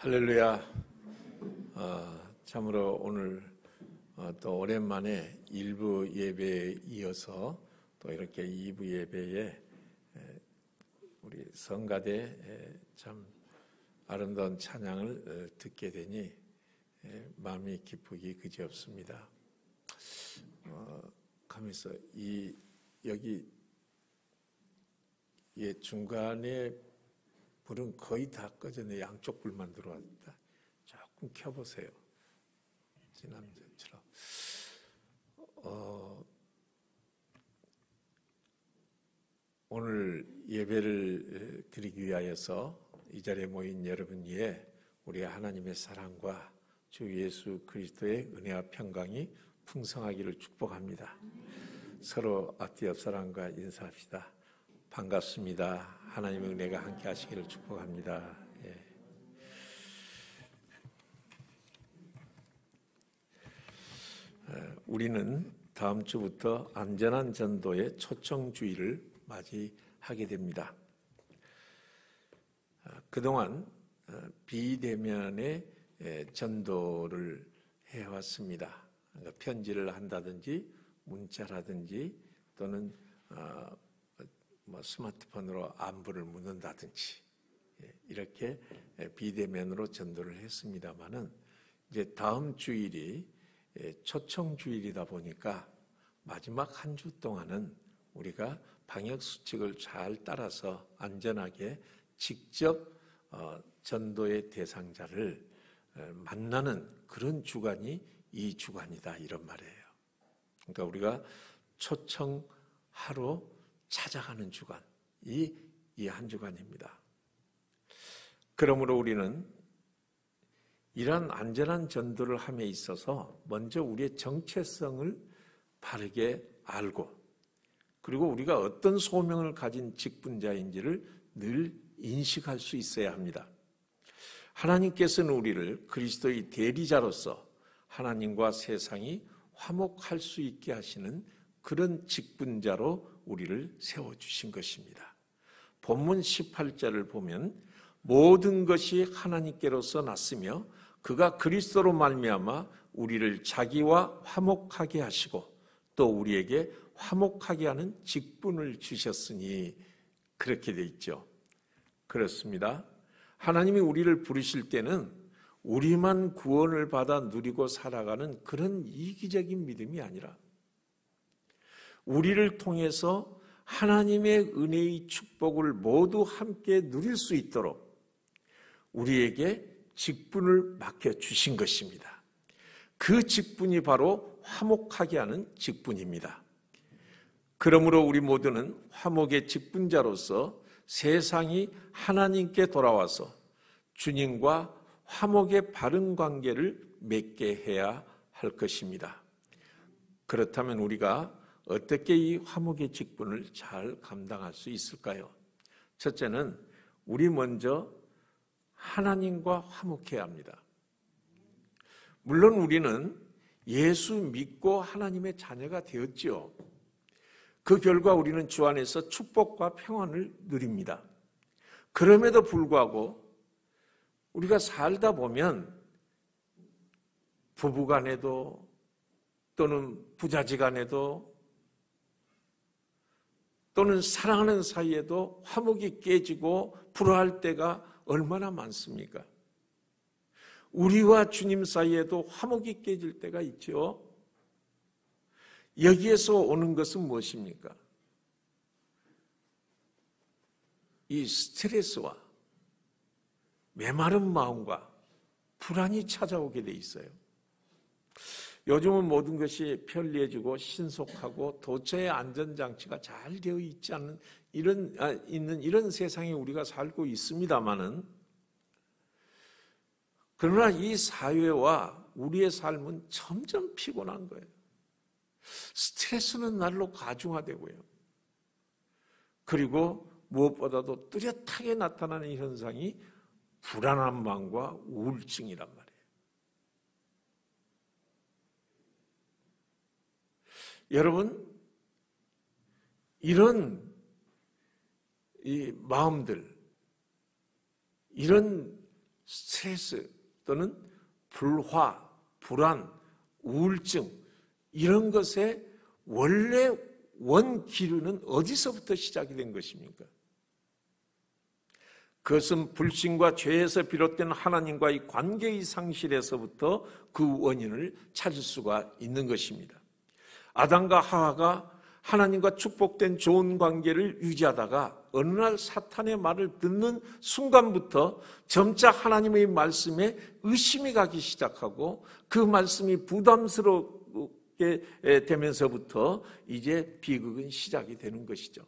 할렐루야. 참으로 오늘 또 오랜만에 1부 예배에 이어서 또 이렇게 2부 예배에 우리 성가대 참 아름다운 찬양을 듣게 되니 마음이 기쁘기 그지없습니다. 가면서 여기 중간에 불은 거의 다 꺼졌네. 양쪽 불만 들어왔다. 조금 켜보세요. 지난주처럼. 오늘 예배를 드리기 위하여서 이 자리에 모인 여러분 위에 우리 하나님의 사랑과 주 예수 그리스도의 은혜와 평강이 풍성하기를 축복합니다. 서로 앞뒤 옆 사람과 인사합시다. 반갑습니다. 하나님의 은혜가 함께 하시기를 축복합니다. 우리는 다음 주부터 안전한 전도의 초청주의를 맞이하게 됩니다. 그동안 비대면의 전도를 해왔습니다. 그러니까 편지를 한다든지 문자라든지 또는 스마트폰으로 안부를 묻는다든지 이렇게 비대면으로 전도를 했습니다마는 이제 다음 주일이 초청 주일이다 보니까 마지막 한 주 동안은 우리가 방역 수칙을 잘 따라서 안전하게 직접 전도의 대상자를 만나는 그런 주간이 이 주간이다 이런 말이에요. 그러니까 우리가 초청하러 찾아가는 주간, 이 한 주간입니다. 그러므로 우리는 이러한 안전한 전도를 함에 있어서 먼저 우리의 정체성을 바르게 알고 그리고 우리가 어떤 소명을 가진 직분자인지를 늘 인식할 수 있어야 합니다. 하나님께서는 우리를 그리스도의 대리자로서 하나님과 세상이 화목할 수 있게 하시는 그런 직분자로 우리를 세워주신 것입니다. 본문 18절을 보면 모든 것이 하나님께로서 났으며 그가 그리스도로 말미암아 우리를 자기와 화목하게 하시고 또 우리에게 화목하게 하는 직분을 주셨으니 그렇게 돼 있죠. 그렇습니다. 하나님이 우리를 부르실 때는 우리만 구원을 받아 누리고 살아가는 그런 이기적인 믿음이 아니라 우리를 통해서 하나님의 은혜의 축복을 모두 함께 누릴 수 있도록 우리에게 직분을 맡겨주신 것입니다. 그 직분이 바로 화목하게 하는 직분입니다. 그러므로 우리 모두는 화목의 직분자로서 세상이 하나님께 돌아와서 주님과 화목의 바른 관계를 맺게 해야 할 것입니다. 그렇다면 우리가 어떻게 이 화목의 직분을 잘 감당할 수 있을까요? 첫째는 우리 먼저 하나님과 화목해야 합니다. 물론 우리는 예수 믿고 하나님의 자녀가 되었지요. 그 결과 우리는 주 안에서 축복과 평안을 누립니다. 그럼에도 불구하고 우리가 살다 보면 부부간에도 또는 부자지간에도 또는 사랑하는 사이에도 화목이 깨지고 불화할 때가 얼마나 많습니까? 우리와 주님 사이에도 화목이 깨질 때가 있죠. 여기에서 오는 것은 무엇입니까? 이 스트레스와 메마른 마음과 불안이 찾아오게 돼 있어요. 요즘은 모든 것이 편리해지고 신속하고 도처의 안전장치가 잘 되어 있지 않는 이런 세상에 우리가 살고 있습니다마는 그러나 이 사회와 우리의 삶은 점점 피곤한 거예요. 스트레스는 날로 가중화되고요. 그리고 무엇보다도 뚜렷하게 나타나는 현상이 불안한 마음과 우울증이란 말이에요. 여러분, 이런 이 마음들, 이런 스트레스 또는 불화, 불안, 우울증 이런 것의 원래 원기류는 어디서부터 시작이 된 것입니까? 그것은 불신과 죄에서 비롯된 하나님과의 관계의 상실에서부터 그 원인을 찾을 수가 있는 것입니다. 아담과 하와가 하나님과 축복된 좋은 관계를 유지하다가 어느 날 사탄의 말을 듣는 순간부터 점차 하나님의 말씀에 의심이 가기 시작하고 그 말씀이 부담스럽게 되면서부터 이제 비극은 시작이 되는 것이죠.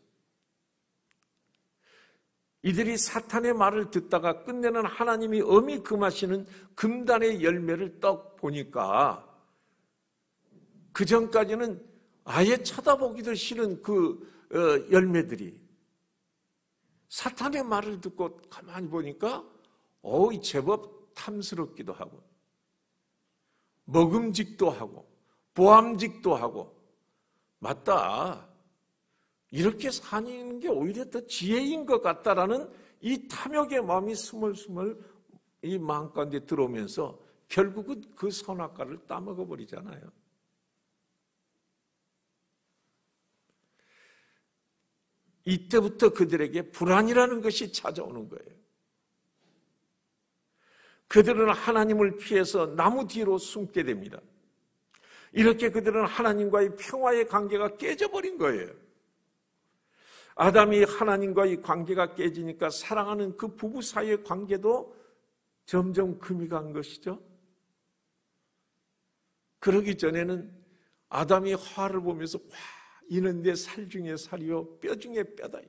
이들이 사탄의 말을 듣다가 끝내는 하나님이 엄히 금하시는 금단의 열매를 딱 보니까 그 전까지는 아예 쳐다보기도 싫은 그 열매들이 사탄의 말을 듣고 가만히 보니까 제법 탐스럽기도 하고 먹음직도 하고 보암직도 하고 맞다. 이렇게 사는 게 오히려 더 지혜인 것 같다라는 이 탐욕의 마음이 스멀스멀 이 마음 가운데 들어오면서 결국은 그 선악과를 따먹어 버리잖아요. 이때부터 그들에게 불안이라는 것이 찾아오는 거예요. 그들은 하나님을 피해서 나무 뒤로 숨게 됩니다. 이렇게 그들은 하나님과의 평화의 관계가 깨져버린 거예요. 아담이 하나님과의 관계가 깨지니까 사랑하는 그 부부 사이의 관계도 점점 금이 간 것이죠. 그러기 전에는 아담이 하와를 보면서 이는 내 살 중에 살이요 뼈 중에 뼈다.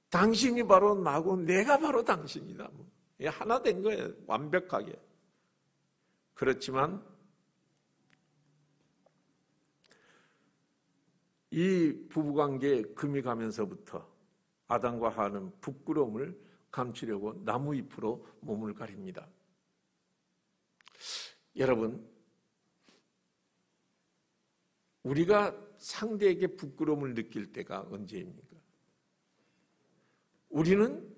당신이 바로 나고 내가 바로 당신이다. 하나 된 거예요. 완벽하게. 그렇지만 이 부부관계에 금이 가면서부터 아담과 하와는 부끄러움을 감추려고 나무 잎으로 몸을 가립니다. 여러분, 우리가 상대에게 부끄러움을 느낄 때가 언제입니까? 우리는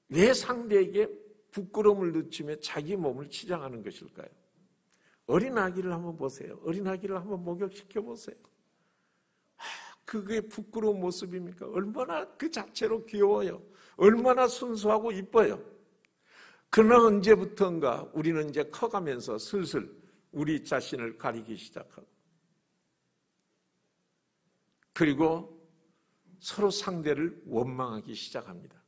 왜 상대에게 부끄러움을 느끼며 자기 몸을 치장하는 것일까요? 어린아기를 한번 보세요. 어린아기를 한번 목욕시켜 보세요. 그게 부끄러운 모습입니까? 얼마나 그 자체로 귀여워요. 얼마나 순수하고 이뻐요. 그러나 언제부턴가 우리는 이제 커가면서 슬슬 우리 자신을 가리기 시작하고 그리고 서로 상대를 원망하기 시작합니다.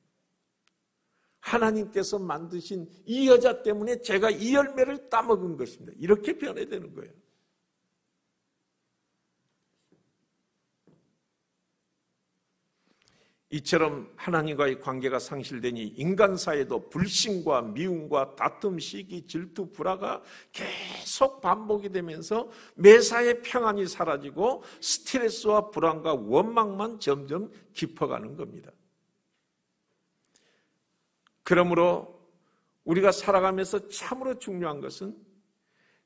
하나님께서 만드신 이 여자 때문에 제가 이 열매를 따먹은 것입니다. 이렇게 변해되는 거예요. 이처럼 하나님과의 관계가 상실되니 인간 사회도 불신과 미움과 다툼, 시기, 질투, 불화가 계속 반복이 되면서 매사에 평안이 사라지고 스트레스와 불안과 원망만 점점 깊어가는 겁니다. 그러므로 우리가 살아가면서 참으로 중요한 것은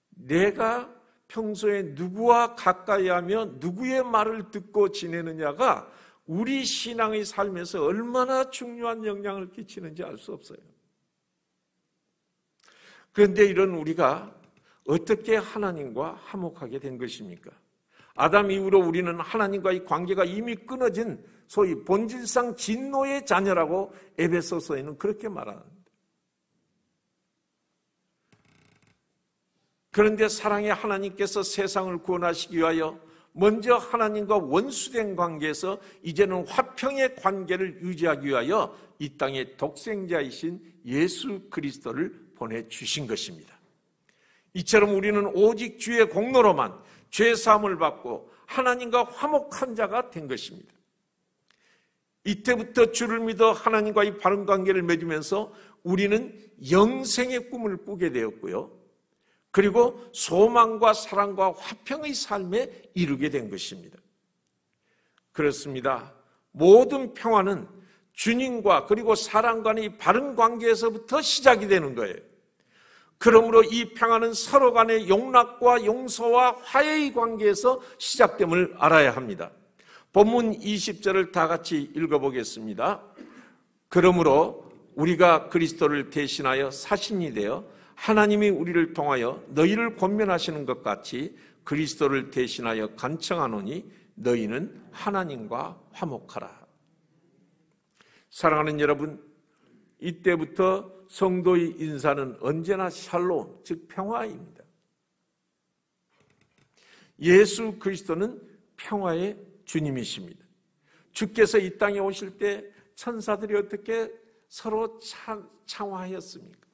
내가 평소에 누구와 가까이 하며 누구의 말을 듣고 지내느냐가 우리 신앙의 삶에서 얼마나 중요한 영향을 끼치는지 알 수 없어요. 그런데 이런 우리가 어떻게 하나님과 화목하게 된 것입니까? 아담 이후로 우리는 하나님과의 관계가 이미 끊어진 소위 본질상 진노의 자녀라고 에베소서에는 그렇게 말하는데, 그런데 사랑의 하나님께서 세상을 구원하시기 위하여 먼저 하나님과 원수된 관계에서 이제는 화평의 관계를 유지하기 위하여 이 땅에 독생자이신 예수 그리스도를 보내주신 것입니다. 이처럼 우리는 오직 주의 공로로만 죄사함을 받고 하나님과 화목한 자가 된 것입니다. 이때부터 주를 믿어 하나님과의 바른 관계를 맺으면서 우리는 영생의 꿈을 꾸게 되었고요. 그리고 소망과 사랑과 화평의 삶에 이르게 된 것입니다. 그렇습니다. 모든 평화는 주님과 그리고 사람 간의 바른 관계에서부터 시작이 되는 거예요. 그러므로 이 평화는 서로 간의 용납과 용서와 화해의 관계에서 시작됨을 알아야 합니다. 본문 20절을 다 같이 읽어보겠습니다. 그러므로 우리가 그리스도를 대신하여 사신이 되어 하나님이 우리를 통하여 너희를 권면하시는 것 같이 그리스도를 대신하여 간청하노니 너희는 하나님과 화목하라. 사랑하는 여러분, 이때부터 성도의 인사는 언제나 샬롬, 즉 평화입니다. 예수 그리스도는 평화의 주님이십니다. 주께서 이 땅에 오실 때 천사들이 어떻게 서로 창화하였습니까?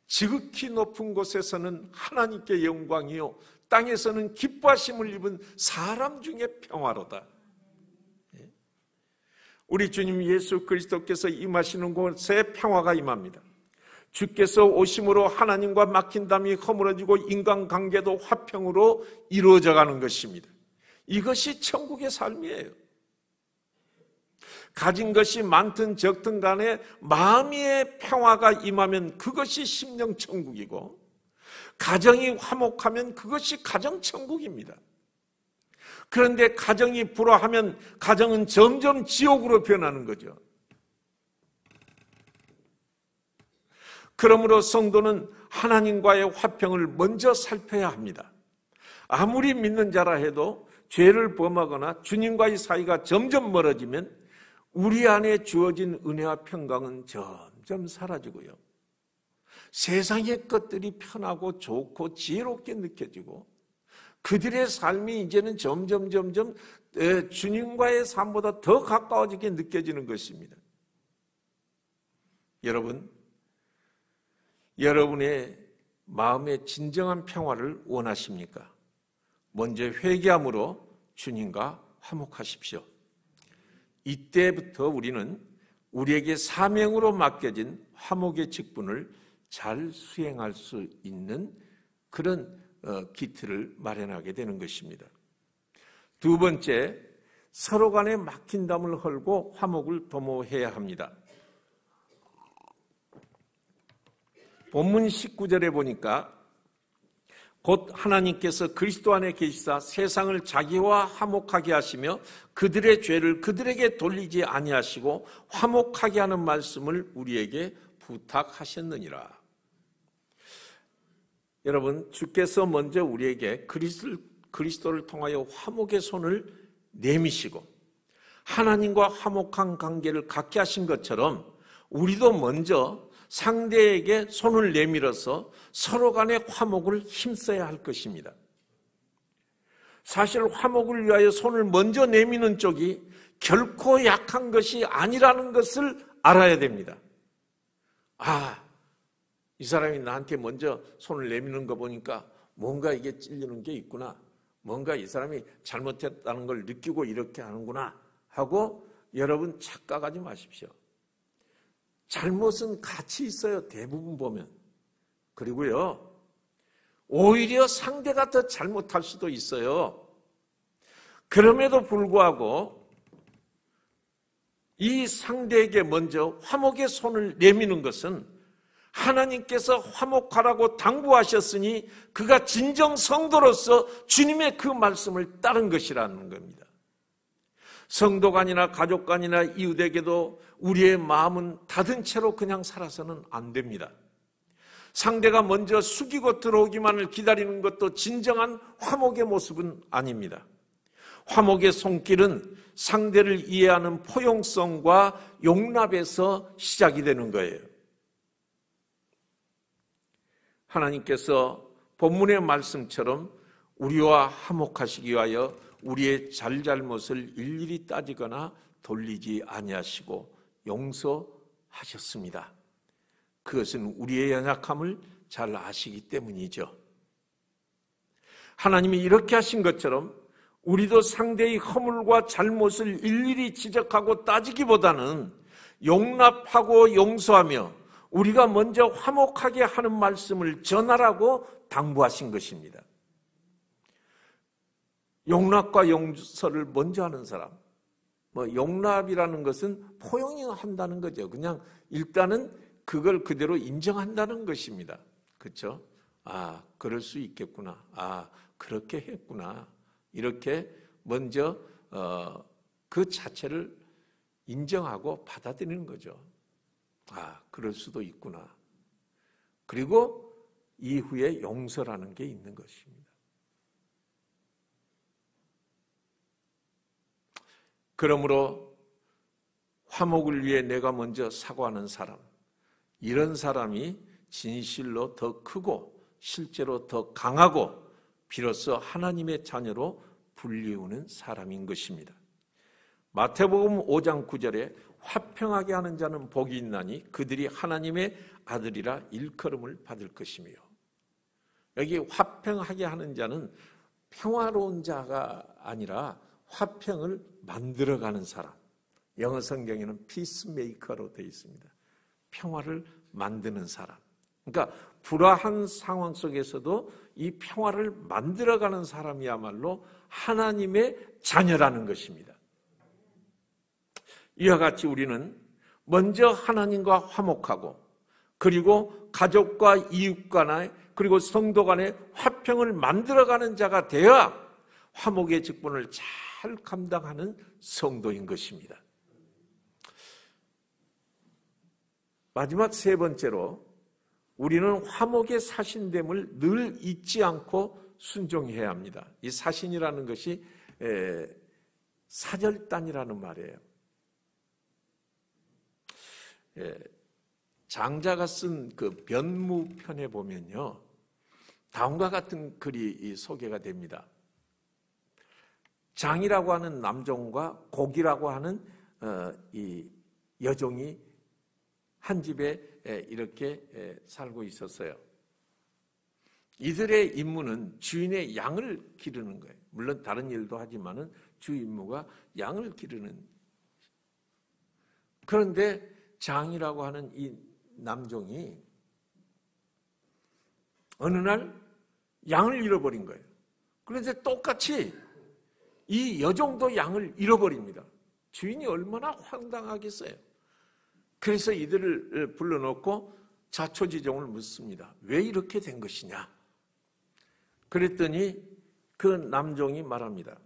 지극히 높은 곳에서는 하나님께 영광이요 땅에서는 기뻐하심을 입은 사람 중에 평화로다. 우리 주님 예수 그리스도께서 임하시는 곳에 평화가 임합니다. 주께서 오심으로 하나님과 막힌 담이 허물어지고 인간관계도 화평으로 이루어져 가는 것입니다. 이것이 천국의 삶이에요. 가진 것이 많든 적든 간에 마음의 평화가 임하면 그것이 심령천국이고, 가정이 화목하면 그것이 가정천국입니다. 그런데 가정이 불화하면 가정은 점점 지옥으로 변하는 거죠. 그러므로 성도는 하나님과의 화평을 먼저 살펴야 합니다. 아무리 믿는 자라 해도 죄를 범하거나 주님과의 사이가 점점 멀어지면 우리 안에 주어진 은혜와 평강은 점점 사라지고요. 세상의 것들이 편하고 좋고 지혜롭게 느껴지고 그들의 삶이 이제는 점점 주님과의 삶보다 더 가까워지게 느껴지는 것입니다. 여러분, 여러분의 마음의 진정한 평화를 원하십니까? 먼저 회개함으로 주님과 화목하십시오. 이때부터 우리는 우리에게 사명으로 맡겨진 화목의 직분을 잘 수행할 수 있는 그런 기틀을 마련하게 되는 것입니다. 두 번째, 서로 간에 막힌 담을 헐고 화목을 도모해야 합니다. 본문 19절에 보니까 곧 하나님께서 그리스도 안에 계시사 세상을 자기와 화목하게 하시며 그들의 죄를 그들에게 돌리지 아니하시고 화목하게 하는 말씀을 우리에게 부탁하셨느니라. 여러분, 주께서 먼저 우리에게 그리스도를 통하여 화목의 손을 내미시고 하나님과 화목한 관계를 갖게 하신 것처럼 우리도 먼저 상대에게 손을 내밀어서 서로 간의 화목을 힘써야 할 것입니다. 사실 화목을 위하여 손을 먼저 내미는 쪽이 결코 약한 것이 아니라는 것을 알아야 됩니다. 이 사람이 나한테 먼저 손을 내미는 거 보니까 뭔가 이게 찔리는 게 있구나. 뭔가 이 사람이 잘못했다는 걸 느끼고 이렇게 하는구나 하고 여러분 착각하지 마십시오. 잘못은 같이 있어요. 대부분 보면. 그리고요, 오히려 상대가 더 잘못할 수도 있어요. 그럼에도 불구하고 이 상대에게 먼저 화목의 손을 내미는 것은 하나님께서 화목하라고 당부하셨으니 그가 진정 성도로서 주님의 그 말씀을 따른 것이라는 겁니다. 성도간이나 가족간이나 이웃에게도 우리의 마음은 닫은 채로 그냥 살아서는 안 됩니다. 상대가 먼저 숙이고 들어오기만을 기다리는 것도 진정한 화목의 모습은 아닙니다. 화목의 손길은 상대를 이해하는 포용성과 용납에서 시작이 되는 거예요. 하나님께서 본문의 말씀처럼 우리와 화목하시기 위하여 우리의 잘잘못을 일일이 따지거나 돌리지 아니하시고 용서하셨습니다. 그것은 우리의 연약함을 잘 아시기 때문이죠. 하나님이 이렇게 하신 것처럼 우리도 상대의 허물과 잘못을 일일이 지적하고 따지기보다는 용납하고 용서하며 우리가 먼저 화목하게 하는 말씀을 전하라고 당부하신 것입니다. 용납과 용서를 먼저 하는 사람, 용납이라는 것은 포용한다는 거죠. 그냥 일단은 그걸 그대로 인정한다는 것입니다. 그렇죠? 그럴 수 있겠구나. 그렇게 했구나. 이렇게 먼저 그 자체를 인정하고 받아들이는 거죠. 아, 그럴 수도 있구나. 그리고 이후에 용서라는 게 있는 것입니다. 그러므로 화목을 위해 내가 먼저 사과하는 사람, 이런 사람이 진실로 더 크고 실제로 더 강하고 비로소 하나님의 자녀로 불리우는 사람인 것입니다. 마태복음 5장 9절에 화평하게 하는 자는 복이 있나니 그들이 하나님의 아들이라 일컬음을 받을 것이며, 여기 화평하게 하는 자는 평화로운 자가 아니라 화평을 만들어가는 사람, 영어 성경에는 피스메이커로 되어 있습니다. 평화를 만드는 사람. 그러니까 불화한 상황 속에서도 이 평화를 만들어가는 사람이야말로 하나님의 자녀라는 것입니다. 이와 같이 우리는 먼저 하나님과 화목하고, 그리고 가족과 이웃 간에, 그리고 성도 간에 화평을 만들어가는 자가 되어야 화목의 직분을 잘 감당하는 성도인 것입니다. 마지막 세 번째로, 우리는 화목의 사신됨을 늘 잊지 않고 순종해야 합니다. 이 사신이라는 것이 사절단이라는 말이에요. 장자가 쓴 그 변무편에 보면요, 다음과 같은 글이 소개가 됩니다. 장이라고 하는 남종과 곡이라고 하는 이 여종이 한 집에 이렇게 살고 있었어요. 이들의 임무는 주인의 양을 기르는 거예요. 물론 다른 일도 하지만은 주 임무가 양을 기르는. 그런데 장이라고 하는 이 남종이 어느 날 양을 잃어버린 거예요. 그런데 똑같이 이 여종도 양을 잃어버립니다. 주인이 얼마나 황당하겠어요. 그래서 이들을 불러놓고 자초지종을 묻습니다. 왜 이렇게 된 것이냐? 그랬더니 그 남종이 말합니다.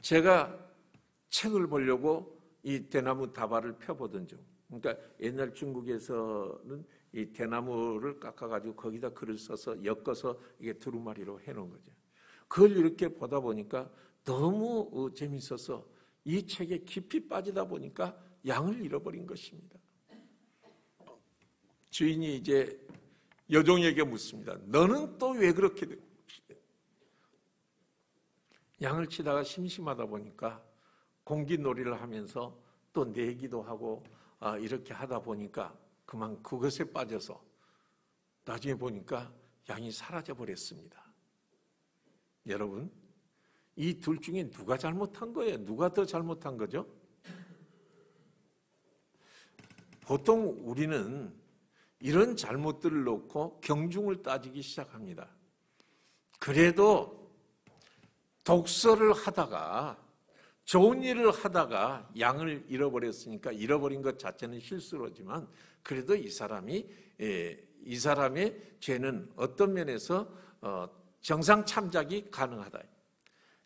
제가 책을 보려고 이 대나무 다발을 펴보던 중, 그러니까 옛날 중국에서는 이 대나무를 깎아가지고 거기다 글을 써서 엮어서 이게 두루마리로 해놓은 거죠. 그걸 이렇게 보다 보니까 너무 재밌어서 이 책에 깊이 빠지다 보니까 양을 잃어버린 것입니다. 주인이 이제 여종에게 묻습니다. 너는 또 왜 그렇게 돼? 양을 치다가 심심하다 보니까 공기놀이를 하면서 또 내기도 하고 이렇게 하다 보니까 그만 그것에 빠져서 나중에 보니까 양이 사라져 버렸습니다. 여러분, 이 둘 중에 누가 잘못한 거예요? 누가 더 잘못한 거죠? 보통 우리는 이런 잘못들을 놓고 경중을 따지기 시작합니다. 그래도 독서를 하다가 좋은 일을 하다가 양을 잃어버렸으니까 잃어버린 것 자체는 실수로지만 그래도 이 사람의 죄는 어떤 면에서 정상 참작이 가능하다.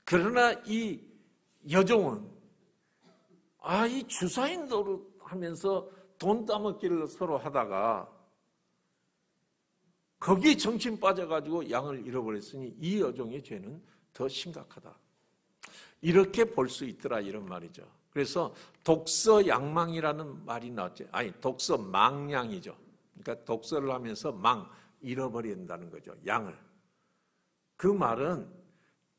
그러나 이 여종은 이 주사인 노릇 하면서 돈 따먹기를 서로 하다가 거기에 정신 빠져가지고 양을 잃어버렸으니 이 여종의 죄는 더 심각하다. 이렇게 볼 수 있더라, 이런 말이죠. 그래서 독서양망이라는 말이 나왔죠. 아니, 독서망량이죠. 그러니까 독서를 하면서 잃어버린다는 거죠, 양을. 그 말은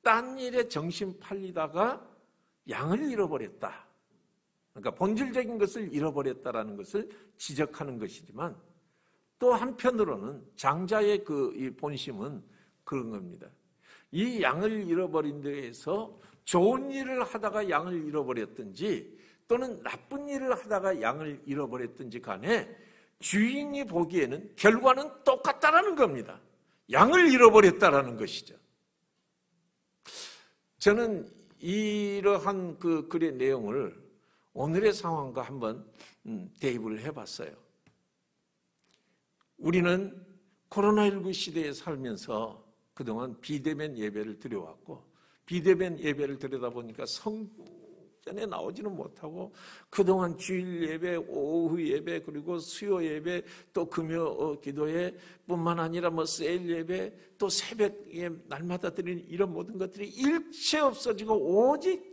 딴 일에 정신 팔리다가 양을 잃어버렸다. 그러니까 본질적인 것을 잃어버렸다라는 것을 지적하는 것이지만 또 한편으로는 장자의 이 본심은 그런 겁니다. 이 양을 잃어버린 데에서 좋은 일을 하다가 양을 잃어버렸든지 또는 나쁜 일을 하다가 양을 잃어버렸든지 간에 주인이 보기에는 결과는 똑같다라는 겁니다. 양을 잃어버렸다라는 것이죠. 저는 이러한 그 글의 내용을 오늘의 상황과 한번 대입을 해봤어요. 우리는 코로나19 시대에 살면서 그동안 비대면 예배를 드려왔고, 비대면 예배를 드리다 보니까 성전에 나오지는 못하고 그동안 주일 예배, 오후 예배, 그리고 수요 예배, 또 금요 기도회 뿐만 아니라 세일 예배, 또 새벽에 날마다 드리는 이런 모든 것들이 일체 없어지고 오직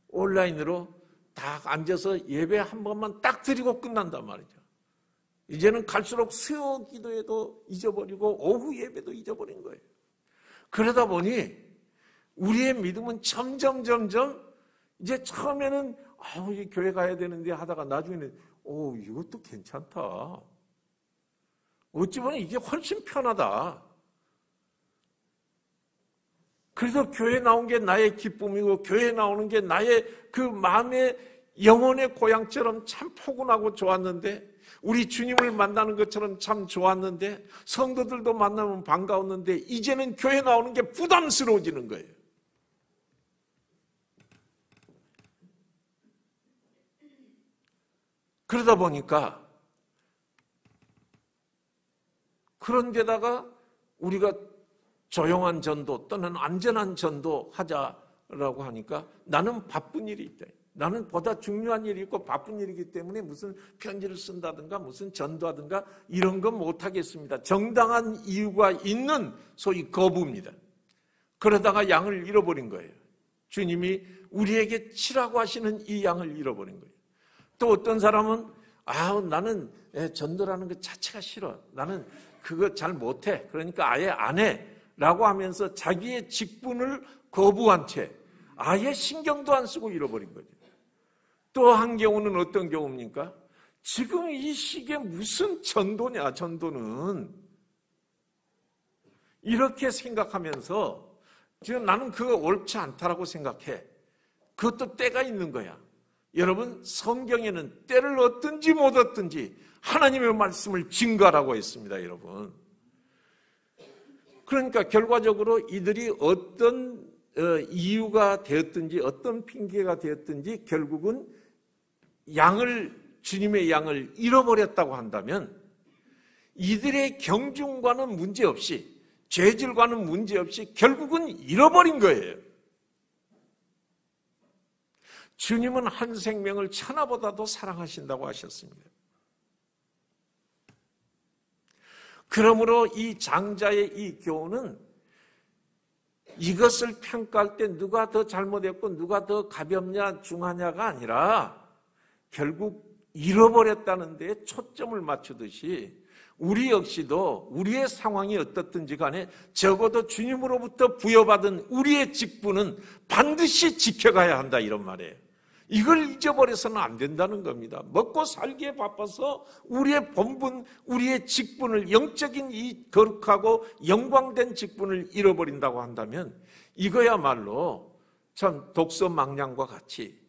온라인으로 다 앉아서 예배 한 번만 딱 드리고 끝난단 말이죠. 이제는 갈수록 수요 기도회도 잊어버리고 오후 예배도 잊어버린 거예요. 그러다 보니 우리의 믿음은 점점 이제 처음에는 이 교회 가야 되는데 하다가 나중에는 이것도 괜찮다. 어찌 보면 이게 훨씬 편하다. 그래서 교회 나온 게 나의 기쁨이고 교회 나오는 게 나의 그 마음의 영혼의 고향처럼 참 포근하고 좋았는데, 우리 주님을 만나는 것처럼 참 좋았는데, 성도들도 만나면 반가웠는데 이제는 교회 나오는 게 부담스러워지는 거예요. 그러다 보니까 그런 데다가 우리가 조용한 전도 또는 안전한 전도 하자라고 하니까 나는 바쁜 일이 있다. 나는 보다 중요한 일이 있고 바쁜 일이기 때문에 무슨 편지를 쓴다든가 무슨 전도하든가 이런 건 못하겠습니다. 정당한 이유가 있는 소위 거부입니다. 그러다가 양을 잃어버린 거예요. 주님이 우리에게 치라고 하시는 이 양을 잃어버린 거예요. 또 어떤 사람은 나는 전도라는 것 자체가 싫어. 나는 그거 잘 못해. 그러니까 아예 안 해. 라고 하면서 자기의 직분을 거부한 채 아예 신경도 안 쓰고 잃어버린 거죠. 또 한 경우는 어떤 경우입니까? 지금 이 시기에 무슨 전도냐, 전도는. 이렇게 생각하면서 지금 나는 그거 옳지 않다라고 생각해. 그것도 때가 있는 거야. 여러분, 성경에는 때를 얻든지 못 얻든지 하나님의 말씀을 증거하라고 했습니다, 여러분. 그러니까 결과적으로 이들이 어떤 이유가 되었든지 어떤 핑계가 되었든지 결국은 주님의 양을 잃어버렸다고 한다면 이들의 경중과는 문제없이, 죄질과는 문제없이 결국은 잃어버린 거예요. 주님은 한 생명을 천하보다도 사랑하신다고 하셨습니다. 그러므로 이 장자의 이 교훈은 이것을 평가할 때 누가 더 잘못했고 누가 더 가볍냐 중하냐가 아니라 결국 잃어버렸다는 데에 초점을 맞추듯이 우리 역시도 우리의 상황이 어떻든지 간에 적어도 주님으로부터 부여받은 우리의 직분은 반드시 지켜가야 한다, 이런 말이에요. 이걸 잊어버려서는 안 된다는 겁니다. 먹고 살기에 바빠서 우리의 본분, 우리의 직분을, 영적인 이 거룩하고 영광된 직분을 잃어버린다고 한다면 이거야말로 참 독서망량과 같이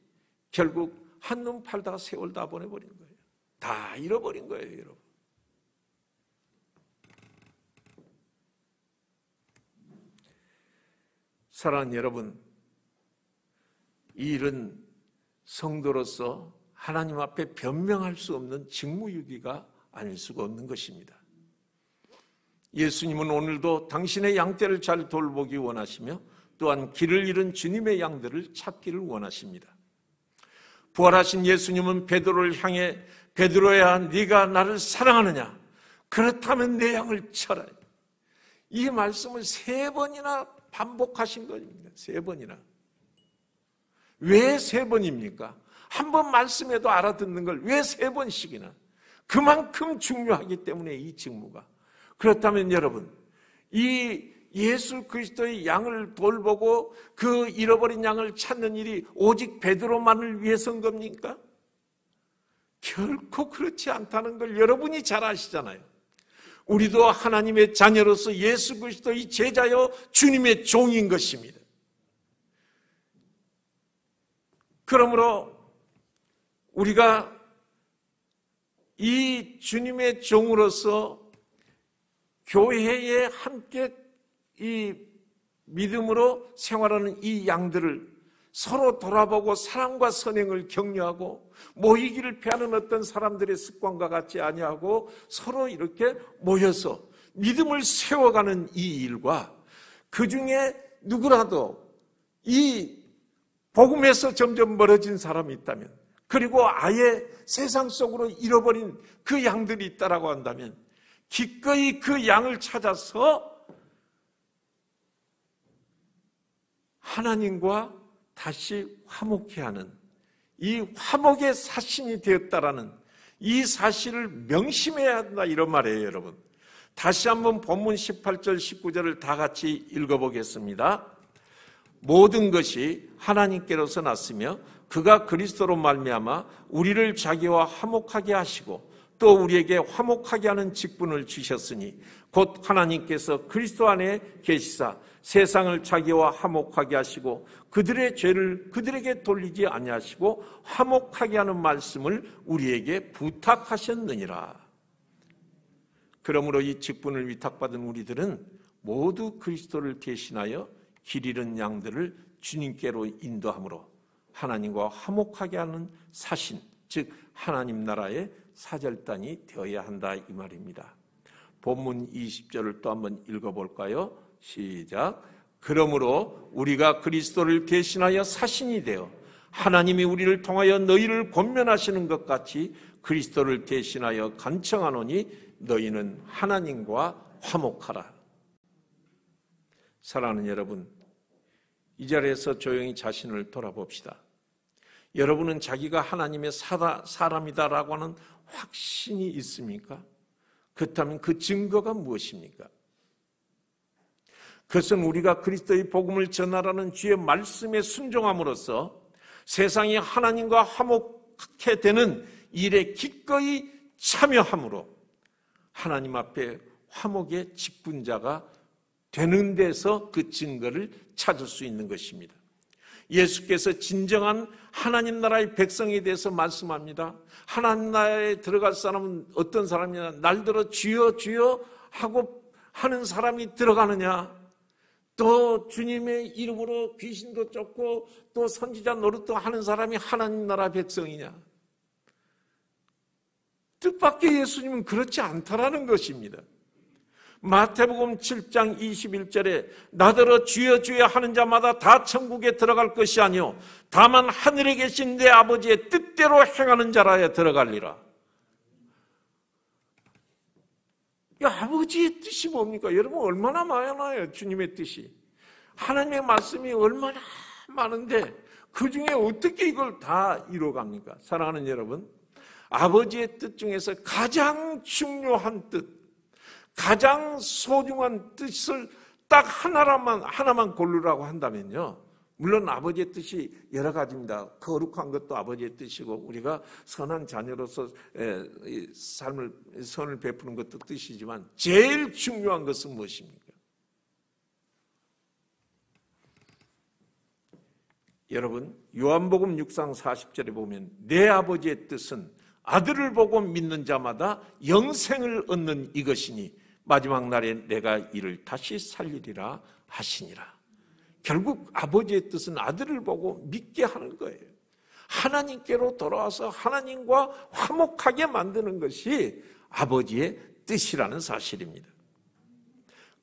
결국 한눈 팔다가 세월 다 보내버린 거예요. 다 잃어버린 거예요, 여러분. 사랑하는 여러분, 이 일은 성도로서 하나님 앞에 변명할 수 없는 직무유기가 아닐 수가 없는 것입니다. 예수님은 오늘도 당신의 양떼를 잘 돌보기 원하시며 또한 길을 잃은 주님의 양들을 찾기를 원하십니다. 부활하신 예수님은 베드로를 향해 베드로야, 네가 나를 사랑하느냐? 그렇다면 내 양을 쳐라. 이 말씀을 3번이나 반복하신 겁니다. 3번이나. 왜 3번입니까? 한 번 말씀해도 알아듣는 걸 왜 3번씩이나? 그만큼 중요하기 때문에 이 직무가. 그렇다면 여러분, 이 예수 그리스도의 양을 돌보고 그 잃어버린 양을 찾는 일이 오직 베드로만을 위해서인 겁니까? 결코 그렇지 않다는 걸 여러분이 잘 아시잖아요. 우리도 하나님의 자녀로서 예수 그리스도의 제자여 주님의 종인 것입니다. 그러므로 우리가 이 주님의 종으로서 교회에 함께 이 믿음으로 생활하는 이 양들을 서로 돌아보고 사랑과 선행을 격려하고 모이기를 피하는 어떤 사람들의 습관과 같지 아니하고 서로 이렇게 모여서 믿음을 세워가는 이 일과 그 중에 누구라도 이 복음에서 점점 멀어진 사람이 있다면, 그리고 아예 세상 속으로 잃어버린 그 양들이 있다라고 한다면 기꺼이 그 양을 찾아서 하나님과 다시 화목해야 하는, 이 화목의 사신이 되었다라는 이 사실을 명심해야 한다, 이런 말이에요. 여러분, 다시 한번 본문 18절 19절을 다 같이 읽어보겠습니다. 모든 것이 하나님께로서 났으며 그가 그리스도로 말미암아 우리를 자기와 화목하게 하시고 또 우리에게 화목하게 하는 직분을 주셨으니 곧 하나님께서 그리스도 안에 계시사 세상을 자기와 화목하게 하시고 그들의 죄를 그들에게 돌리지 아니하시고 화목하게 하는 말씀을 우리에게 부탁하셨느니라. 그러므로 이 직분을 위탁받은 우리들은 모두 그리스도를 대신하여 길 잃은 양들을 주님께로 인도함으로 하나님과 화목하게 하는 사신, 즉 하나님 나라의 사절단이 되어야 한다, 이 말입니다. 본문 20절을 또 한번 읽어볼까요? 시작. 그러므로 우리가 그리스도를 대신하여 사신이 되어 하나님이 우리를 통하여 너희를 권면하시는 것 같이 그리스도를 대신하여 간청하노니 너희는 하나님과 화목하라. 사랑하는 여러분, 이 자리에서 조용히 자신을 돌아봅시다. 여러분은 자기가 하나님의 사람이다라고 하는 확신이 있습니까? 그렇다면 그 증거가 무엇입니까? 그것은 우리가 그리스도의 복음을 전하라는 주의 말씀에 순종함으로써 세상이 하나님과 화목하게 되는 일에 기꺼이 참여함으로 하나님 앞에 화목의 직분자가 되는 데서 그 증거를 찾을 수 있는 것입니다. 예수께서 진정한 하나님 나라의 백성에 대해서 말씀합니다. 하나님 나라에 들어갈 사람은 어떤 사람이냐? 날들어 주여 주여 하고 하는 사람이 들어가느냐? 또 주님의 이름으로 귀신도 쫓고 또 선지자 노릇도 하는 사람이 하나님 나라 백성이냐? 뜻밖의 예수님은 그렇지 않다라는 것입니다. 마태복음 7장 21절에 나더러 주여 주여 하는 자마다 다 천국에 들어갈 것이 아니요 다만 하늘에 계신 내 아버지의 뜻대로 행하는 자라야 들어갈리라. 아버지의 뜻이 뭡니까? 여러분, 얼마나 많아요, 주님의 뜻이. 하나님의 말씀이 얼마나 많은데 그 중에 어떻게 이걸 다 이뤄갑니까? 사랑하는 여러분, 아버지의 뜻 중에서 가장 중요한 뜻, 가장 소중한 뜻을 딱 하나만 고르라고 한다면요, 물론 아버지의 뜻이 여러 가지입니다. 거룩한 것도 아버지의 뜻이고 우리가 선한 자녀로서 선을 베푸는 것도 뜻이지만 제일 중요한 것은 무엇입니까? 여러분, 요한복음 6장 40절에 보면 내 아버지의 뜻은 아들을 보고 믿는 자마다 영생을 얻는 이것이니 마지막 날에 내가 이를 다시 살리리라 하시니라. 결국 아버지의 뜻은 아들을 보고 믿게 하는 거예요. 하나님께로 돌아와서 하나님과 화목하게 만드는 것이 아버지의 뜻이라는 사실입니다.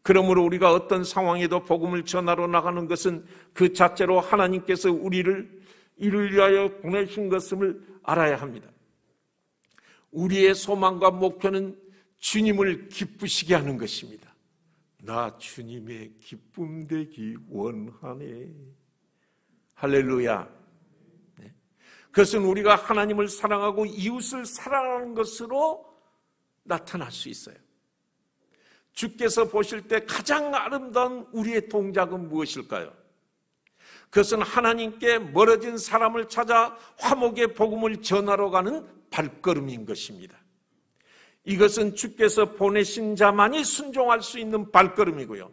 그러므로 우리가 어떤 상황에도 복음을 전하러 나가는 것은 그 자체로 하나님께서 우리를 이를 위하여 보내신 것을 알아야 합니다. 우리의 소망과 목표는 주님을 기쁘시게 하는 것입니다. 나 주님의 기쁨 되기 원하네. 할렐루야. 네. 그것은 우리가 하나님을 사랑하고 이웃을 사랑하는 것으로 나타날 수 있어요. 주께서 보실 때 가장 아름다운 우리의 동작은 무엇일까요? 그것은 하나님께 멀어진 사람을 찾아 화목의 복음을 전하러 가는 발걸음인 것입니다. 이것은 주께서 보내신 자만이 순종할 수 있는 발걸음이고요,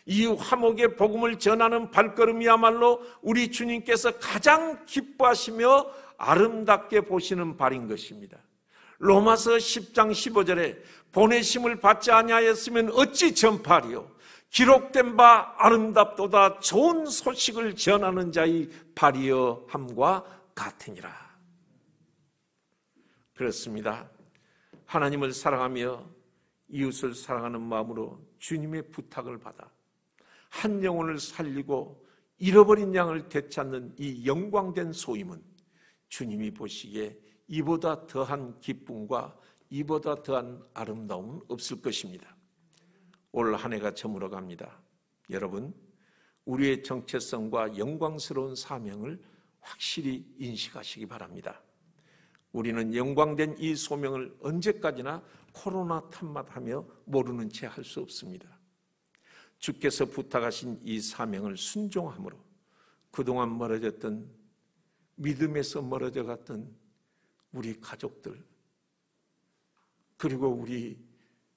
이 화목의 복음을 전하는 발걸음이야말로 우리 주님께서 가장 기뻐하시며 아름답게 보시는 발인 것입니다. 로마서 10장 15절에 보내심을 받지 아니하였으면 어찌 전파하리요, 기록된 바 아름답도다 좋은 소식을 전하는 자의 발이여 함과 같으니라. 그렇습니다. 하나님을 사랑하며 이웃을 사랑하는 마음으로 주님의 부탁을 받아 한 영혼을 살리고 잃어버린 양을 되찾는 이 영광된 소임은 주님이 보시기에 이보다 더한 기쁨과 이보다 더한 아름다움은 없을 것입니다. 올 한 해가 저물어갑니다. 여러분, 우리의 정체성과 영광스러운 사명을 확실히 인식하시기 바랍니다. 우리는 영광된 이 소명을 언제까지나 코로나 탓만 모르는 채 할 수 없습니다. 주께서 부탁하신 이 사명을 순종함으로 그동안 멀어졌던, 믿음에서 멀어져 갔던 우리 가족들, 그리고 우리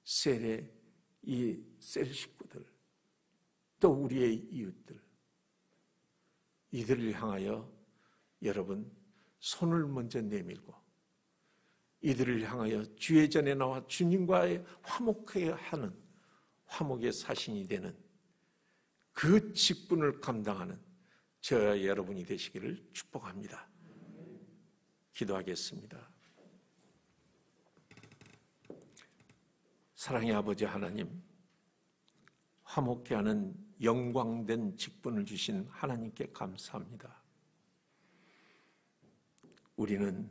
셀의 이 셀 식구들, 또 우리의 이웃들, 이들을 향하여 여러분 손을 먼저 내밀고 이들을 향하여 주의 전에 나와 주님과의 화목해야 하는 화목의 사신이 되는 그 직분을 감당하는 저와 여러분이 되시기를 축복합니다. 기도하겠습니다. 사랑의 아버지 하나님, 화목케 하는 영광된 직분을 주신 하나님께 감사합니다. 우리는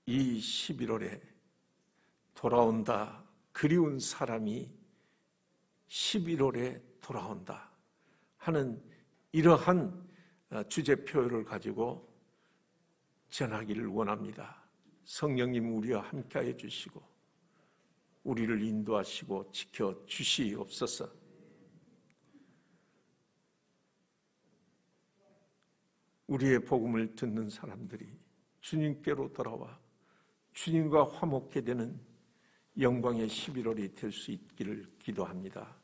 이 11월에 돌아온다, 그리운 사람이 11월에 돌아온다 하는 이러한 주제표를 가지고 전하기를 원합니다. 성령님 우리와 함께하여 주시고 우리를 인도하시고 지켜주시옵소서. 우리의 복음을 듣는 사람들이 주님께로 돌아와 주님과 화목해 되는 영광의 11월이 될 수 있기를 기도합니다.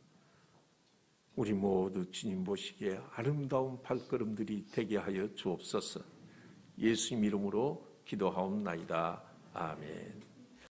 우리 모두 주님 보시기에 아름다운 발걸음들이 되게 하여 주옵소서. 예수님 이름으로 기도하옵나이다. 아멘.